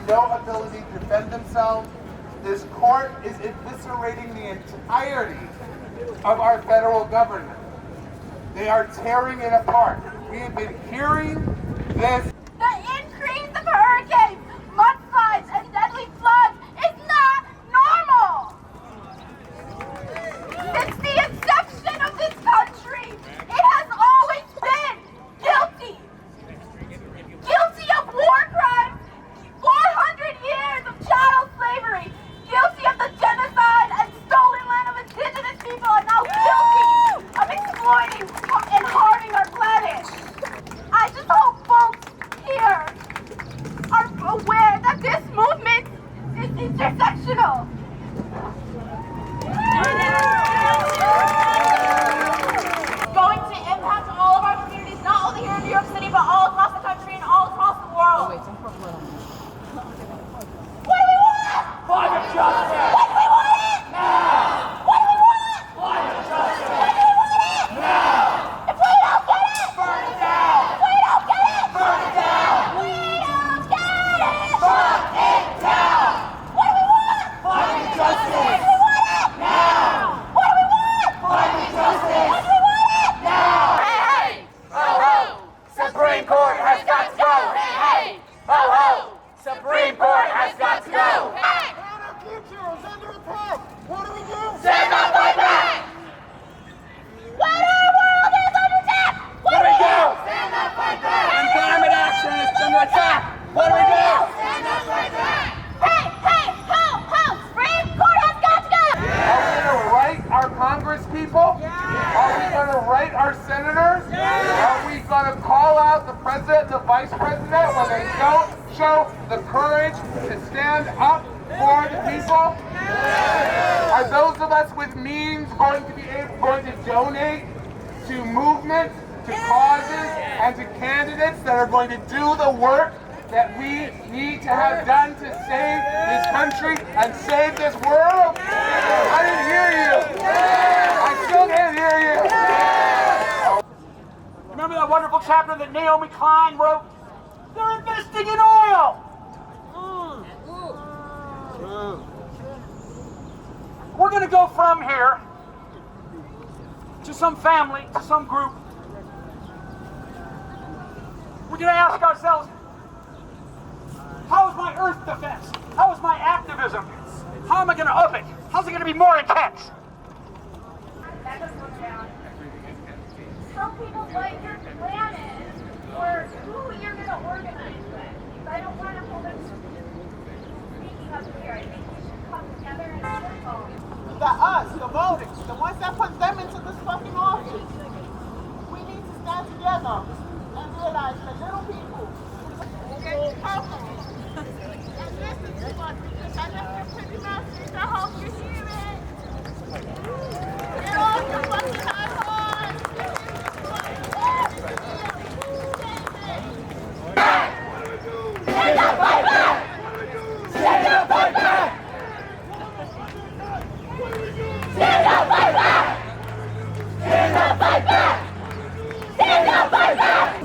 no ability to defend themselves. This court is eviscerating the entirety of our federal government. They are tearing it apart. We have been hearing this. The increase of hurricanes, mudslides, and deadly floods is not normal. Since the inception of this country, it has always been guilty of war crimes, 400 years of child slavery, guilty of the genocide and stolen land of indigenous people, and now guilty of exploiting and harming our planet. I just hope folks here are aware that this movement is intersectional. Going to impact all of our communities, not only here in New York City, but all across the country and all across the world. What do we want? Climate justice! When do we want it? Now! What do we want? Climate justice! When do we want it? Now! If we don't get it, Burn it down! if we don't get it, Burn it down! we don't get it. Burn it down! What do we want? Climate When justice! do we want it? Now! What do we want? Climate justice! When do we want it? Now! Hey, hey! Ho ho! Supreme Court has got to go! Hey hey! Ho ho! Supreme Court has got to go! Hey! Our future is under attack. What do we do? Stand up, fight back! When our world is under attack, what do we do? Stand up, fight back! When climate action is under attack, what do we do? Stand up, fight back! Hey, hey, ho, Supreme Court has got to go! Are we going to write our Congress people? Are we going to write our senators? Are we going to call out the president and the vice president when they don't show the courage to stand up for the people? Are those of us with means going to donate to movements, to causes, and to candidates that are going to do the work that we need to have done to save this country and save this world? I didn't hear you. I still can't hear you. Remember that wonderful chapter that Naomi Klein wrote? They're investing in oil! We're going to go from here to some family, to some group. We're going to ask ourselves, how is my earth defense? How is my activism? How am I going to up it? How's it going to be more intense? That doesn't look down. Tell people what your plan is, or who you're going to organize with. I don't want to hold them speaking up here. I think we should come together in a circle. The us, the voters, the ones that put them into this fucking office. We need to stand together and realize that little people get purpose and listen to us, because I know you're pretty messy. I hope you hear it. Get off your fucking high horse. Stand up, fight back! Stand up, fight back! Stand up, fight back! Stand up, fight back! Stand up, fight back!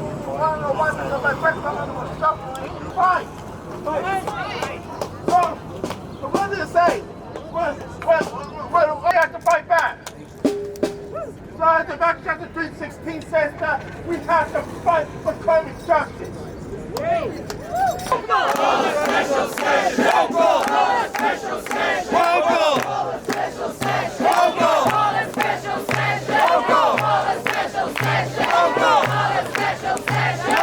So what does it say? We have to fight back. So the back chapter 3:16 says that we have to fight for climate justice. Special session! Special session! Special session! Special session! Special session! Special session!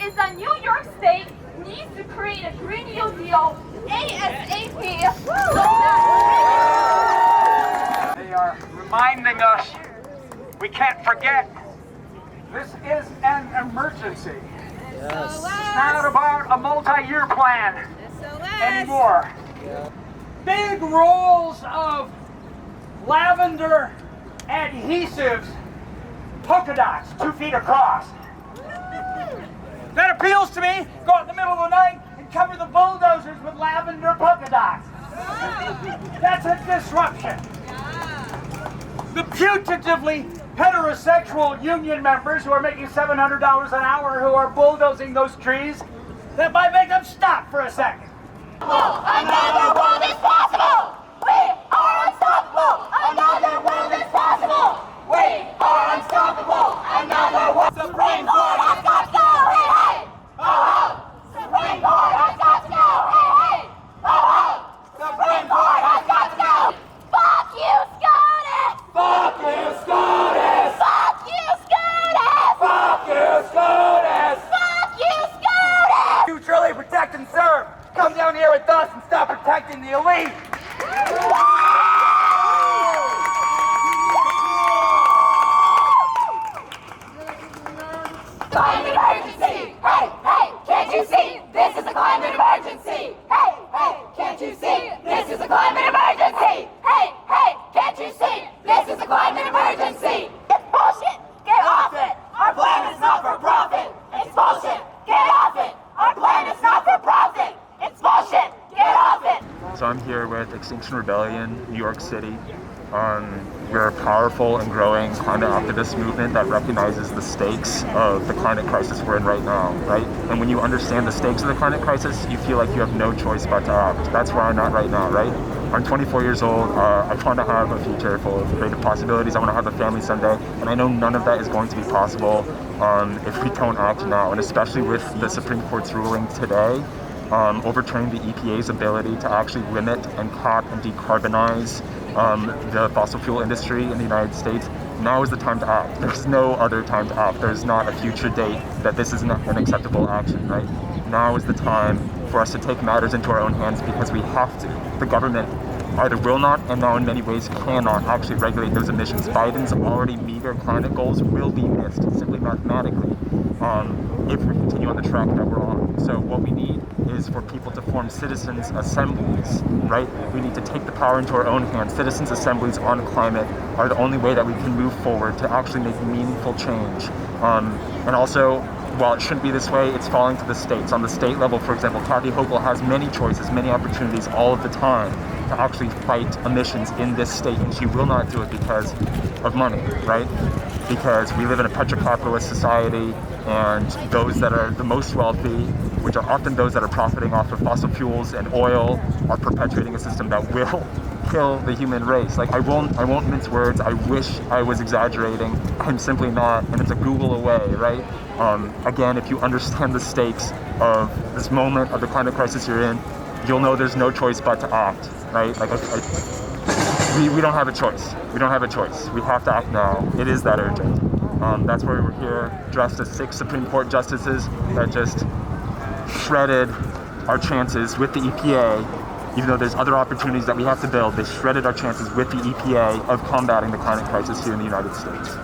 Is that New York State needs to create a Green New Deal ASAP. They are reminding us we can't forget this is an emergency. It's not about a multi-year plan anymore. Big rolls of lavender adhesives, polka dots, 2 feet across. That appeals to me. Go out in the middle of the night and cover the bulldozers with lavender polka dots. That's a disruption. The putatively heterosexual union members who are making $700 an hour who are bulldozing those trees, that might make them stop for a second. Another world is possible! We are unstoppable! Another world is possible! We are unstoppable! Another world! Supreme Court has got to go! Hey, hey! Ho, ho! Supreme Court has got to go! Hey, hey! Ho, ho! Supreme Court has got to go! Fuck you, SCOTUS! Fuck you, SCOTUS! Fuck you, SCOTUS! Fuck you, SCOTUS! Fuck you, SCOTUS! You truly protect and serve. Come down here with us and stop protecting the elite. Climate emergency! Hey, hey, can't you see? This is a climate emergency! Hey, hey, can't you see? This is a climate emergency! Hey, hey, can't you see? This is a climate emergency! It's bullshit! Get off it! Our plan is not for profit! It's bullshit! Get off it! Our plan is not for profit! It's bullshit! Get off it! So I'm here with Extinction Rebellion, New York City. We're a powerful and growing climate activist movement that recognizes the stakes of the climate crisis we're in right now, right? And when you understand the stakes of the climate crisis, you feel like you have no choice but to act. That's where I'm at right now, right? I'm 24 years old. I want to have a future full of creative possibilities. I want to have a family someday. And I know none of that is going to be possible if we don't act now. And especially with the Supreme Court's ruling today, overturning the EPA's ability to actually limit and cap and decarbonize the fossil fuel industry in the United States. Now is the time to act. There's no other time to act. There's not a future date that this is not an acceptable action, right? Now is the time for us to take matters into our own hands because we have to. The government either will not and now in many ways cannot actually regulate those emissions. Biden's already meager climate goals will be missed simply mathematically if we continue on the track that we're on. So what we need is for people to form citizens' assemblies, right? We need to take the power into our own hands. Citizens' assemblies on climate are the only way that we can move forward to actually make meaningful change. And also, while it shouldn't be this way, it's falling to the states. On the state level, for example, Kathy Hochul has many choices, many opportunities all of the time to actually fight emissions in this state, and she will not do it because of money, right? Because we live in a petrocapitalist society, and those that are the most wealthy, which are often those that are profiting off of fossil fuels and oil, are perpetuating a system that will kill the human race. Like, I won't mince words. I wish I was exaggerating. I'm simply not, and it's a Google away, right? Again, if you understand the stakes of this moment of the climate crisis you're in, you'll know there's no choice but to act, right? Like, we don't have a choice. We don't have a choice. We have to act now. It is that urgent. That's why we're here, dressed as 6 Supreme Court justices that just shredded our chances with the EPA. Even though there's other opportunities that we have to build, they shredded our chances with the EPA of combating the climate crisis here in the United States.